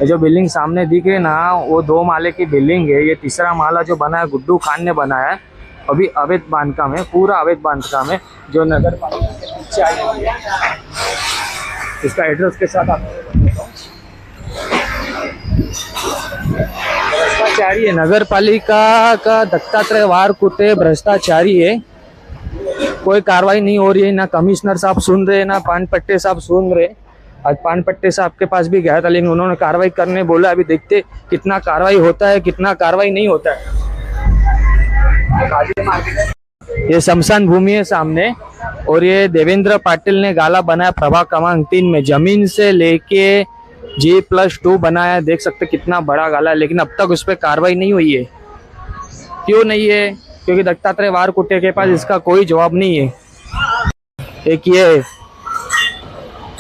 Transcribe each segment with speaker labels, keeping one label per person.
Speaker 1: ये जो बिल्डिंग सामने दिख रही है ना, वो 2 माले की बिल्डिंग है। ये तीसरा माला जो बना है गुड्डू खान ने बनाया है। अभी अवैध बांधकाम है, पूरा अवैध बांधकाम है जो नगर पालिका के पीछे आई हुई है। इसका एड्रेस के साथ आपको बताता हूँ। भ्रष्टाचारी है, नगर पालिका का दत्तात्रेय वारकुटे भ्रष्टाचारी है। कोई कार्रवाई नहीं हो रही है, ना कमिश्नर साहब सुन रहे, ना पानपट्टे साहब सुन रहे। आज पानपट्टे साहब के पास भी गया था, लेकिन उन्होंने कार्रवाई करने बोला। अभी देखते कितना कार्रवाई होता है, कितना कार्रवाई नहीं होता है। ये शमशान भूमि है सामने, और ये देवेंद्र पाटिल ने गाला बनाया प्रभाग क्रमांक 3 में। जमीन से लेके G+2 बनाया, देख सकते कितना बड़ा गाला है, लेकिन अब तक उस पर कार्रवाई नहीं हुई है। क्यों नहीं है? क्योंकि दत्तात्रेय वारकुटे के पास इसका कोई जवाब नहीं है। एक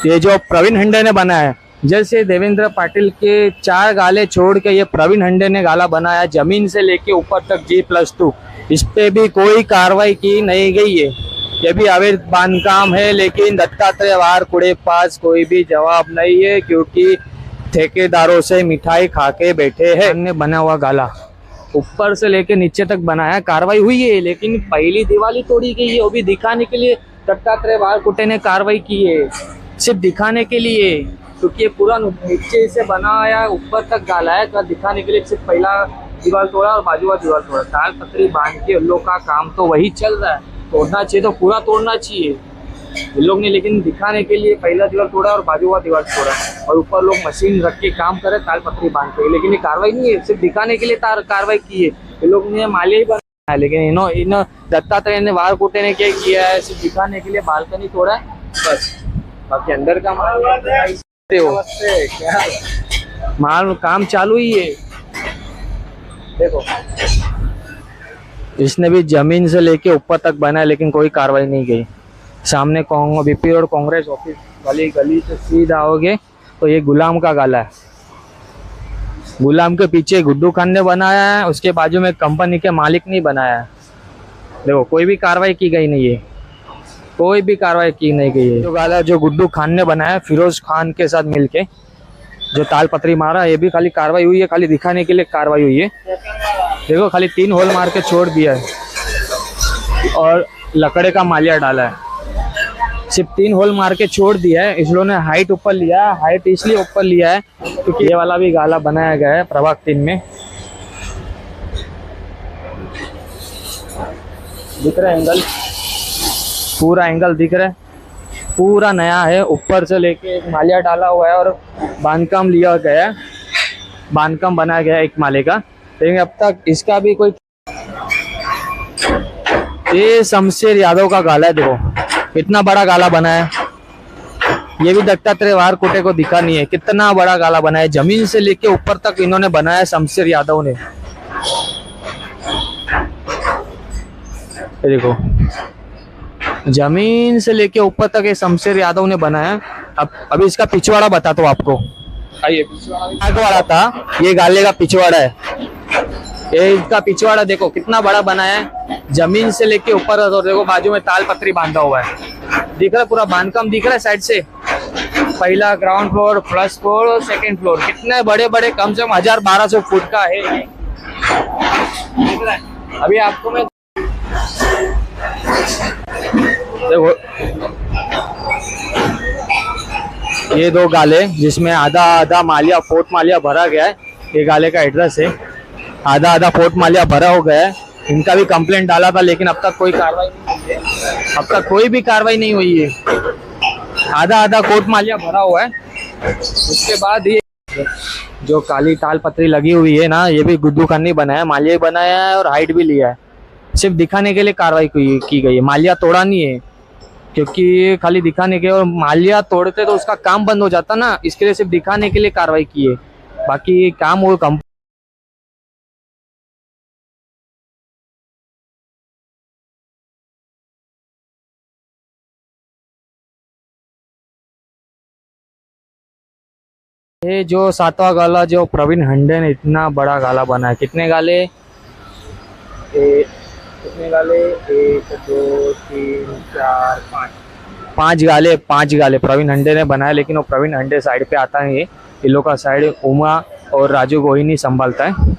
Speaker 1: ये जो प्रवीण हंडे ने बनाया है, जैसे देवेंद्र पाटिल के 4 गाले छोड़ के ये प्रवीण हंडे ने गाला बनाया, जमीन से लेके ऊपर तक G+2, इस पे भी कोई कार्रवाई की नहीं गई है। ये भी अवैध बांधकाम है, लेकिन दत्तात्रेय वारकुटे पास कोई भी जवाब नहीं है, क्योंकि ठेकेदारों से मिठाई खा के बैठे हैं। ने बना हुआ गाला ऊपर से लेके नीचे तक बनाया, कार्रवाई हुई है, लेकिन पहली दीवार तोड़ी गई है। वो भी दिखाने के लिए दत्तात्रेय वारकुटे ने कार्रवाई की है, सिर्फ दिखाने के लिए, क्योंकि ये पूरा नीचे से बनाया ऊपर तक गाला है। दिखाने के लिए सिर्फ पहला दीवार तोड़ा और बाजू वाला दीवार तोड़ा। तालपत्री बांध के उन लोग का काम तो वही चल रहा है। तोड़ना चाहिए तो पूरा तोड़ना चाहिए इन लोग ने, लेकिन दिखाने के लिए पहला दीवार तोड़ा और बाजू वाला दीवार तोड़ा, और ऊपर लोग मशीन रख के काम करे तालपत्री बांध के। लेकिन ये कार्रवाई नहीं है, सिर्फ दिखाने के लिए कार्रवाई की है। ये लोग ने मालिया ही बनाया है, लेकिन इन दत्तात्रेय ने वारकुटे ने क्या किया है, सिर्फ दिखाने के लिए बालकनी तोड़ा है बस। बाकी अंदर का माल काम चालू ही है। देखो इसने भी जमीन से लेके ऊपर तक बनाया, लेकिन कोई कार्रवाई नहीं गई। सामने बीपी रोड कांग्रेस ऑफिस वाली गली से सीधा आओगे तो ये गुलाम का गाला है। गुलाम के पीछे गुड्डू खान ने बनाया है, उसके बाजू में कंपनी के मालिक ने बनाया है। देखो कोई भी कार्रवाई की गई नहीं है, कोई भी कार्रवाई की नहीं गई है। जो गाला जो गुड्डू खान ने बनाया फिरोज खान के साथ मिलके, जो तालपत्री मारा, ये भी खाली कार्रवाई हुई है, खाली दिखाने के लिए कार्रवाई हुई है। देखो खाली 3 होल मार के छोड़ दिया है और लकड़े का मालिया डाला है। सिर्फ 3 होल मार के छोड़ दिया है। इस लोगों ने हाइट ऊपर लिया है। हाइट इसलिए ऊपर लिया है क्योंकि ये वाला भी गाला बनाया गया है प्रभाग 3 में। दिख रहा है एंगल, पूरा एंगल दिख रहा है, पूरा नया है। ऊपर से लेके एक मालिया डाला हुआ है और बांधकाम लिया गया है, बांधकाम बनाया गया है 1 माले का। लेकिन अब तक इसका भी कोई, ये शमशेर यादव का गाला है। देखो इतना बड़ा गाला बना है, ये भी दत्तात्रेय वारकुटे को दिखा नहीं है कितना बड़ा गाला बना है। जमीन से लेके ऊपर तक इन्होंने बनाया शमशेर यादव ने। देखो जमीन से लेके ऊपर तक ये शमशेर यादव ने बनाया। अब अभी इसका पिछवाड़ा बताता हूँ आपको। आइए, पिछवाड़ा था, ये गाले का पिछवाड़ा है। ये इसका पिछवाड़ा देखो कितना बड़ा बनाया है, जमीन से लेके ऊपर। और देखो बाजू में तालपत्री बांधा हुआ है, दिख रहा है, पूरा बांधकाम दिख रहा है साइड से। पहला ग्राउंड फ्लोर, फर्स्ट फ्लोर और सेकंड फ्लोर, कितने बड़े बड़े, कम से कम 1200 फुट का है। दिख रहा है? अभी आपको मैं देखो ये 2 गाले जिसमें आधा मालिया, फोर्ट मालिया भरा गया है। ये गाले का एड्रेस है, आधा फोर्ट मालिया भरा हो गया है। इनका भी कंप्लेंट डाला था, लेकिन अब तक कोई कार्रवाई नहीं हुई है। अब तक कोई भी कार्रवाई नहीं हुई है। आधा कोर्ट मालिया भरा हुआ है। उसके बाद ये जो काली तालपत्री लगी हुई है ना, ये भी गुड्डू खान ने बनाया, मालिया बनाया है और हाइट भी लिया है। सिर्फ दिखाने के लिए कार्रवाई की गई है, मालिया तोड़ा नहीं है, क्योंकि खाली दिखाने के, और मालिया तोड़ते तो उसका काम बंद हो जाता ना, इसके लिए सिर्फ दिखाने के लिए कार्रवाई की है। बाकी काम वो ये जो 7वां गाला जो प्रवीण हंडे ने इतना बड़ा गाला बनाया। कितने गाले? कितने गाले? 1 2 3 4 5 5 गाले प्रवीण हंडे ने बनाया। लेकिन वो प्रवीण हंडे साइड पे आता नहीं है, इन लोग का साइड उमा और राजू गोहिनी संभालता है।